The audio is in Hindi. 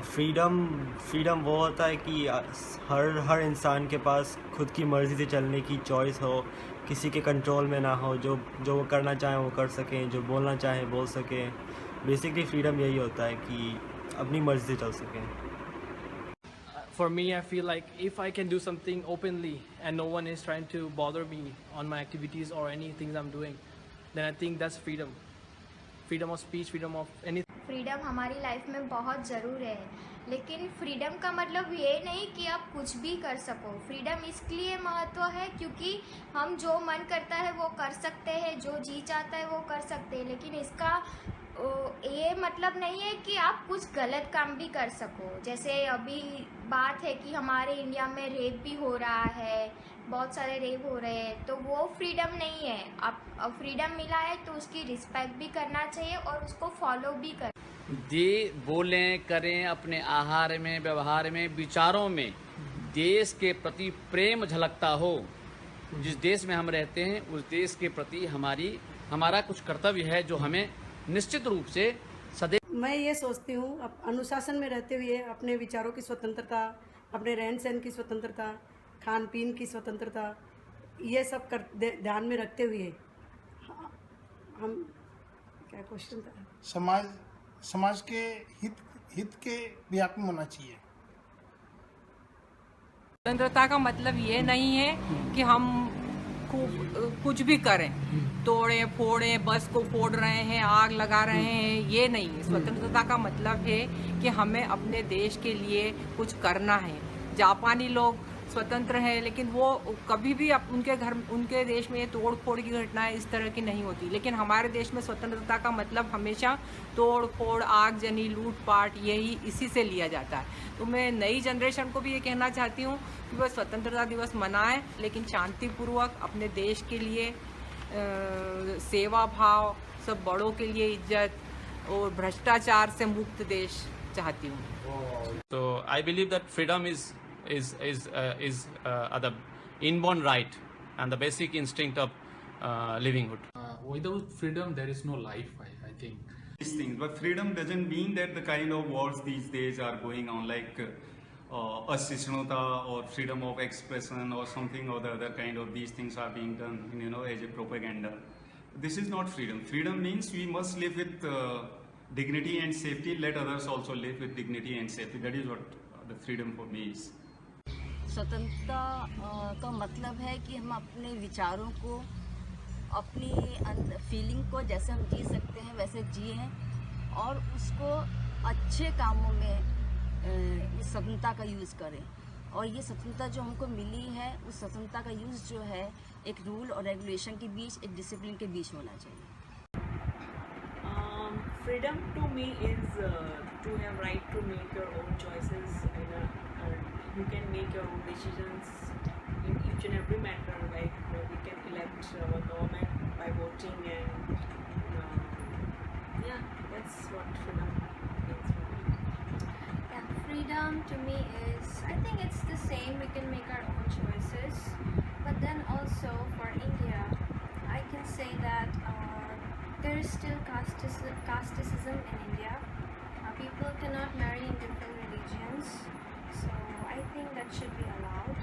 फ्रीडम फ्रीडम वो होता है कि हर इंसान के पास खुद की मर्ज़ी से चलने की चॉइस हो, किसी के कंट्रोल में ना हो, जो जो वो करना चाहें वो कर सकें, जो बोलना चाहें बोल सकें। बेसिकली फ्रीडम यही होता है कि अपनी मर्ज़ी से चल सकें। For me, I feel like if I can do something openly and no one is trying to bother me on my activities or any things I'm doing, then I think that's freedom. Freedom of speech, freedom of anything. Freedom हमारी लाइफ में बहुत ज़रूर है, लेकिन फ्रीडम का मतलब ये नहीं कि आप कुछ भी कर सको। फ्रीडम इसलिए महत्व है क्योंकि हम जो मन करता है वो कर सकते हैं, जो जी चाहता है वो कर सकते हैं, लेकिन इसका ये मतलब नहीं है कि आप कुछ गलत काम भी कर सको। जैसे अभी बात है कि हमारे इंडिया में रेप भी हो रहा है, बहुत सारे रेप हो रहे हैं, तो वो फ्रीडम नहीं है। अब फ्रीडम मिला है तो उसकी रिस्पेक्ट भी करना चाहिए और उसको फॉलो भी कर बोलें करें अपने आहार में, व्यवहार में, विचारों में देश के प्रति प्रेम झलकता हो। जिस देश में हम रहते हैं उस देश के प्रति हमारा कुछ कर्तव्य है जो हमें निश्चित रूप से सदैव। मैं ये सोचती हूँ अनुशासन में रहते हुए अपने विचारों की स्वतंत्रता, अपने रहन सहन की स्वतंत्रता, खान पीन की स्वतंत्रता, ये सब ध्यान में रखते हुए हम क्या क्वेश्चन था, समाज के हित के भी आत्म होना चाहिए। स्वतंत्रता का मतलब ये नहीं है कि हम कुछ भी करें, तोड़े फोड़े, बस को फोड़ रहे हैं, आग लगा रहे हैं, ये नहीं। स्वतंत्रता का मतलब है कि हमें अपने देश के लिए कुछ करना है। जापानी लोग स्वतंत्र हैं, लेकिन वो कभी भी उनके देश में ये तोड़ फोड़ की घटनाएं इस तरह की नहीं होती। लेकिन हमारे देश में स्वतंत्रता का मतलब हमेशा तोड़ फोड़, आगजनी, लूटपाट, यही इसी से लिया जाता है। तो मैं नई जनरेशन को भी ये कहना चाहती हूँ कि वह स्वतंत्रता दिवस मनाएं, लेकिन शांतिपूर्वक अपने देश के लिए सेवा भाव, सब बड़ों के लिए इज्जत और भ्रष्टाचार से मुक्त देश चाहती हूँ। तो I believe that freedom is the inborn right and the basic instinct of livelihood. Without freedom, there is no life, I think. These things, but freedom doesn't mean that the kind of wars these days are going on, like ashishnota or freedom of expression or something or the other kind of these things are being done, as a propaganda. This is not freedom. Freedom means we must live with dignity and safety. Let others also live with dignity and safety. That is what the freedom for me is. स्वतंत्रता का मतलब है कि हम अपने विचारों को, अपनी फीलिंग को जैसे हम जी सकते हैं वैसे जिए और उसको अच्छे कामों में इस स्वतंत्रता का यूज़ करें। और ये स्वतंत्रता जो हमको मिली है, उस स्वतंत्रता का यूज़ जो है एक रूल और रेगुलेशन के बीच, एक डिसिप्लिन के बीच होना चाहिए। Freedom to me is to have right to make your own choices. You can make your own decisions in each and every matter. Like we can elect our government by voting, and yeah, that's what freedom means for me. Yeah, freedom to me is, I think it's the same. We can make our own choices, but then also for India, I can say that there is still casteism in India. People cannot marry in different religions, so I think that should be allowed.